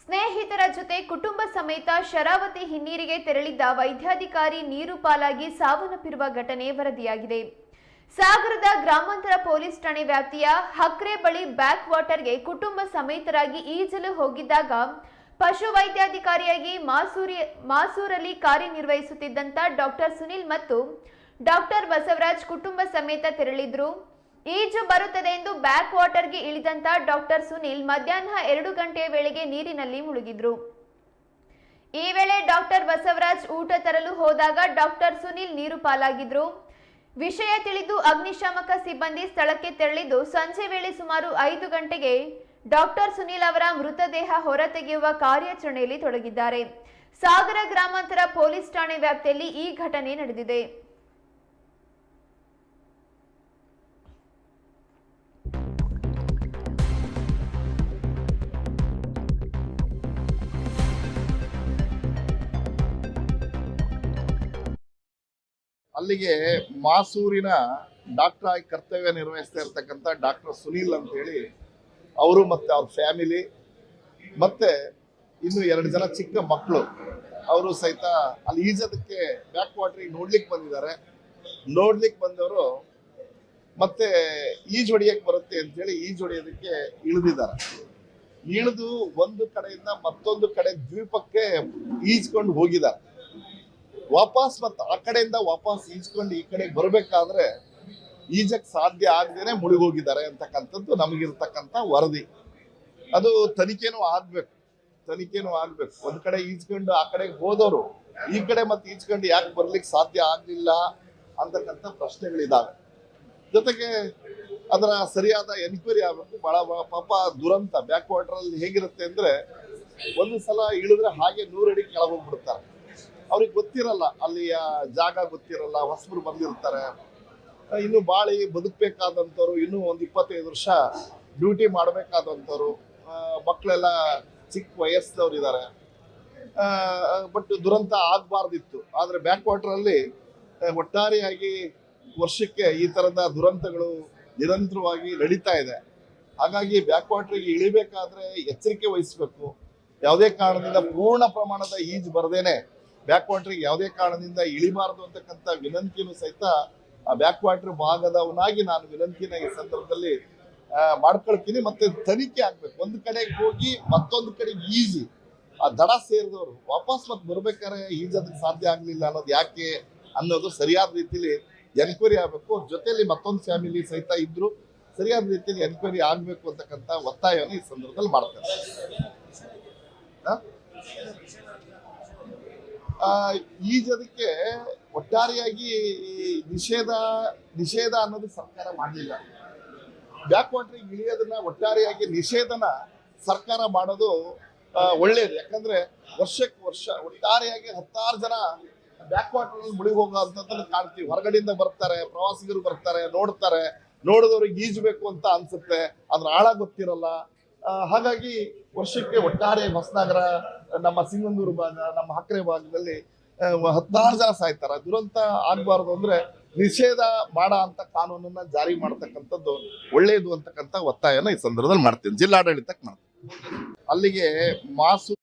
ಸ್ನೇಹಿತರ ಜೊತೆ ಕುಟುಂಬ ಸಮೇತ ಶರಾವತಿ ಹಿನ್ನೀರಿಗೆ ತೆರಳಿದ್ದ ವೈದ್ಯಾಧಿಕಾರಿ ನೀರು ಪಾಲಾಗಿ ಸಾವನ್ನಪ್ಪಿರುವ ಘಟನೆ ವರದಿಯಾಗಿದೆ. ಸಾಗರದ ಗ್ರಾಮಾಂತರ ಪೊಲೀಸ್ ಠಾಣೆ ವ್ಯಾಪ್ತಿಯ ಹಕ್ರೆ ಬಳಿ ಬ್ಯಾಕ್ ವಾಟರ್ಗೆ ಕುಟುಂಬ ಸಮೇತರಾಗಿ ಈಜಲು ಹೋಗಿದ್ದಾಗ ಪಶು ವೈದ್ಯಾಧಿಕಾರಿಯಾಗಿ ಮಾಸೂರಲ್ಲಿ ಕಾರ್ಯನಿರ್ವಹಿಸುತ್ತಿದ್ದಂತ ಡಾಕ್ಟರ್ ಸುನಿಲ್ ಮತ್ತು ಡಾಕ್ಟರ್ ಬಸವರಾಜ್ ಕುಟುಂಬ ಸಮೇತ ತೆರಳಿದ್ರು. ಈಜು ಬರುತ್ತದೆ ಎಂದು ಬ್ಯಾಕ್ ವಾಟರ್ಗೆ ಇಳಿದಂತ ಡಾಕ್ಟರ್ ಸುನಿಲ್ ಮಧ್ಯಾಹ್ನ 2 ಗಂಟೆಯ ವೇಳೆಗೆ ನೀರಿನಲ್ಲಿ ಮುಳುಗಿದ್ರು. ಈ ವೇಳೆ ಡಾಕ್ಟರ್ ಬಸವರಾಜ್ ಊಟ ತರಲು ಹೋದಾಗ ಡಾಕ್ಟರ್ ಸುನಿಲ್ ನೀರು ಪಾಲಾಗಿದ್ರು. ವಿಷಯ ತಿಳಿದು ಅಗ್ನಿಶಾಮಕ ಸಿಬ್ಬಂದಿ ಸ್ಥಳಕ್ಕೆ ತೆರಳಿದ್ದು ಸಂಜೆ ವೇಳೆ ಸುಮಾರು 5 ಗಂಟೆಗೆ ಡಾಕ್ಟರ್ ಸುನಿಲ್ ಅವರ ಮೃತದೇಹ ಹೊರತೆಗೆಯುವ ಕಾರ್ಯಾಚರಣೆಯಲ್ಲಿ ತೊಡಗಿದ್ದಾರೆ. ಸಾಗರ ಗ್ರಾಮಾಂತರ ಪೊಲೀಸ್ ಠಾಣೆ ವ್ಯಾಪ್ತಿಯಲ್ಲಿ ಈ ಘಟನೆ ನಡೆದಿದೆ. ಅಲ್ಲಿಗೆ ಮಾಸೂರಿನ ಡಾಕ್ಟರ್ ಆಗಿ ಕರ್ತವ್ಯ ನಿರ್ವಹಿಸ್ತಾ ಇರ್ತಕ್ಕಂಥ ಡಾಕ್ಟರ್ ಸುನೀಲ್ ಅಂತ ಹೇಳಿ ಅವರು ಮತ್ತೆ ಅವ್ರ ಫ್ಯಾಮಿಲಿ ಮತ್ತೆ ಇನ್ನು 2 ಜನ ಚಿಕ್ಕ ಮಕ್ಕಳು ಅವರು ಸಹಿತ ಅಲ್ಲಿ ಈಜೋದಕ್ಕೆ ಬ್ಯಾಕ್ ವಾಟರ್ಗೆ ನೋಡ್ಲಿಕ್ಕೆ ಬಂದಿದ್ದಾರೆ. ನೋಡ್ಲಿಕ್ಕೆ ಬಂದವರು ಮತ್ತೆ ಈಜು ಹೊಡಿಯಕ್ಕೆ ಬರುತ್ತೆ ಅಂತ ಹೇಳಿ ಈಜು ಹೊಡಿಯೋದಕ್ಕೆ ಇಳಿದಿದ್ದಾರೆ. ಇಳಿದು ಒಂದು ಕಡೆಯಿಂದ ಮತ್ತೊಂದು ಕಡೆ ದ್ವೀಪಕ್ಕೆ ಈಜ್ಕೊಂಡು ಹೋಗಿದ್ದಾರೆ. ವಾಪಸ್ ಮತ್ತೆ ಆ ಕಡೆಯಿಂದ ವಾಪಸ್ ಈಜ್ಕೊಂಡು ಈ ಕಡೆ ಬರ್ಬೇಕಾದ್ರೆ ಈಜಕ್ ಸಾಧ್ಯ ಆಗದೇನೆ ಮುಳುಗೋಗಿದ್ದಾರೆ ಅಂತಕ್ಕಂಥದ್ದು ನಮಗಿರ್ತಕ್ಕಂಥ ವರದಿ. ಅದು ತನಿಖೆನೂ ಆಗ್ಬೇಕು. ಒಂದ್ ಕಡೆ ಈಜ್ಕೊಂಡು ಆ ಕಡೆಗೆ ಹೋದವರು ಈ ಕಡೆ ಮತ್ತೆ ಈಜ್ಕೊಂಡು ಯಾಕೆ ಬರ್ಲಿಕ್ಕೆ ಸಾಧ್ಯ ಆಗ್ಲಿಲ್ಲ ಅಂತಕ್ಕಂಥ ಪ್ರಶ್ನೆಗಳಿದಾವೆ. ಜೊತೆಗೆ ಅದರ ಸರಿಯಾದ ಎನ್ಕ್ವೈರಿ ಆಗ್ಬೇಕು. ಬಹಳ ಪಾಪ ದುರಂತ. ಬ್ಯಾಕ್ ವಾಟರ್ ಅಲ್ಲಿ ಹೇಗಿರುತ್ತೆ ಅಂದ್ರೆ ಒಂದು ಸಲ ಇಳಿದ್ರೆ ಹಾಗೆ 100 ಅಡಿ ಕೆಳಗೆ ಹೋಗ್ಬಿಡ್ತಾರೆ. ಅವ್ರಿಗೆ ಗೊತ್ತಿರಲ್ಲ, ಅಲ್ಲಿಯ ಜಾಗ ಗೊತ್ತಿರಲ್ಲ, ಹೊಸಬರು ಬಂದಿರ್ತಾರೆ. ಇನ್ನು ಬಾಳಿ ಬದುಕಬೇಕಾದಂಥವ್ರು, ಇನ್ನೂ ಒಂದು 25 ವರ್ಷ ಡ್ಯೂಟಿ ಮಾಡಬೇಕಾದಂಥವ್ರು, ಮಕ್ಕಳೆಲ್ಲ ಚಿಕ್ಕ ವಯಸ್ಸದವ್ರು ಇದ್ದಾರೆ. ಬಟ್ ದುರಂತ ಆಗಬಾರ್ದಿತ್ತು. ಆದರೆ ಬ್ಯಾಕ್ ವಾಟರಲ್ಲಿ ಒಟ್ಟಾರೆಯಾಗಿ ವರ್ಷಕ್ಕೆ ಈ ಥರದ ದುರಂತಗಳು ನಿರಂತರವಾಗಿ ನಡೀತಾ ಇದೆ. ಹಾಗಾಗಿ ಬ್ಯಾಕ್ ವಾಟರ್ಗೆ ಇಳಿಬೇಕಾದ್ರೆ ಎಚ್ಚರಿಕೆ ವಹಿಸಬೇಕು. ಯಾವುದೇ ಕಾರಣದಿಂದ ಪೂರ್ಣ ಪ್ರಮಾಣದ ಈಜು ಬರದೇನೆ ಬ್ಯಾಕ್ ವಾಟರ್ಗೆ ಯಾವುದೇ ಕಾರಣದಿಂದ ಇಳಿಬಾರದು ಅಂತಕ್ಕಂಥ ವಿನಂತಿನೂ ಸಹಿತ ಆ ಬ್ಯಾಕ್ ವಾಟರ್ ಭಾಗದವನಾಗಿ ನಾನು ವಿನಂತಿನ ಈ ಸಂದರ್ಭದಲ್ಲಿ ಮಾಡ್ಕೊಳ್ತೀನಿ. ಮತ್ತೆ ತನಿಖೆ ಆಗ್ಬೇಕು. ಒಂದು ಕಡೆಗೆ ಹೋಗಿ ಮತ್ತೊಂದು ಕಡೆ ಈಜಿ ಆ ದಡ ಸೇರಿದವರು ವಾಪಸ್ ಮತ್ತೆ ಬರ್ಬೇಕಾದ್ರೆ ಈಜೋದಕ್ಕೆ ಸಾಧ್ಯ ಆಗ್ಲಿಲ್ಲ ಅನ್ನೋದು ಯಾಕೆ ಅನ್ನೋದು ಸರಿಯಾದ ರೀತಿಲಿ ಎನ್ಕ್ವೈರಿ ಆಗ್ಬೇಕು. ಜೊತೆಲಿ ಮತ್ತೊಂದು ಫ್ಯಾಮಿಲಿ ಸಹಿತ ಇದ್ರು. ಸರಿಯಾದ ರೀತಿಯಲ್ಲಿ ಎನ್ಕ್ವೈರಿ ಆಗ್ಬೇಕು ಅಂತಕ್ಕಂಥ ಒತ್ತಾಯವನ್ನು ಈ ಸಂದರ್ಭದಲ್ಲಿ ಮಾಡ್ತಾರೆ. ಈಜೋದಕ್ಕೆ ಒಟ್ಟಾರೆಯಾಗಿ ನಿಷೇಧ ಅನ್ನೋದು ಸರ್ಕಾರ ಮಾಡಲಿಲ್ಲ. ಬ್ಯಾಕ್ ವಾಟರ್ಗೆ ಇಳಿಯೋದನ್ನ ಒಟ್ಟಾರೆಯಾಗಿ ನಿಷೇಧನ ಸರ್ಕಾರ ಮಾಡೋದು ಒಳ್ಳೇದು. ಯಾಕಂದ್ರೆ ವರ್ಷಕ್ಕೆ ವರ್ಷ ಒಟ್ಟಾರೆಯಾಗಿ 10,000 ಜನ ಬ್ಯಾಕ್ ವಾಟರ್ ಮುಳುಗಿ ಹೋಗುವಂಥದ್ದನ್ನು ಕಾಣ್ತೀವಿ. ಹೊರಗಡೆಯಿಂದ ಬರ್ತಾರೆ, ಪ್ರವಾಸಿಗರು ಬರ್ತಾರೆ, ನೋಡ್ತಾರೆ. ನೋಡಿದವ್ರಿಗೆ ಈಜಬೇಕು ಅಂತ ಅನ್ಸುತ್ತೆ, ಅದ್ರ ಆಳ ಗೊತ್ತಿರಲ್ಲ. ಹಾಗಾಗಿ ವರ್ಷಕ್ಕೆ ಒಟ್ಟಾರೆ ಹೊಸನಗರ, ನಮ್ಮ ಸಿಂಗಂದೂರು ಭಾಗ, ನಮ್ಮ ಹಕ್ರೆ ಭಾಗದಲ್ಲಿ 10,000 ಜನ ಸಾಯ್ತಾರೆ. ದುರಂತ ಆಗ್ಬಾರ್ದು ಅಂದ್ರೆ ನಿಷೇಧ ಮಾಡ ಅಂತ ಕಾನೂನನ್ನ ಜಾರಿ ಮಾಡತಕ್ಕಂಥದ್ದು ಒಳ್ಳೆಯದು ಅಂತಕ್ಕಂಥ ಒತ್ತಾಯನ ಈ ಸಂದರ್ಭದಲ್ಲಿ ಮಾಡ್ತೀನಿ. ಜಿಲ್ಲಾಡಳಿತಕ್ಕೆ ಮಾಡ್ತೀನಿ. ಅಲ್ಲಿಗೆ ಮಾಸು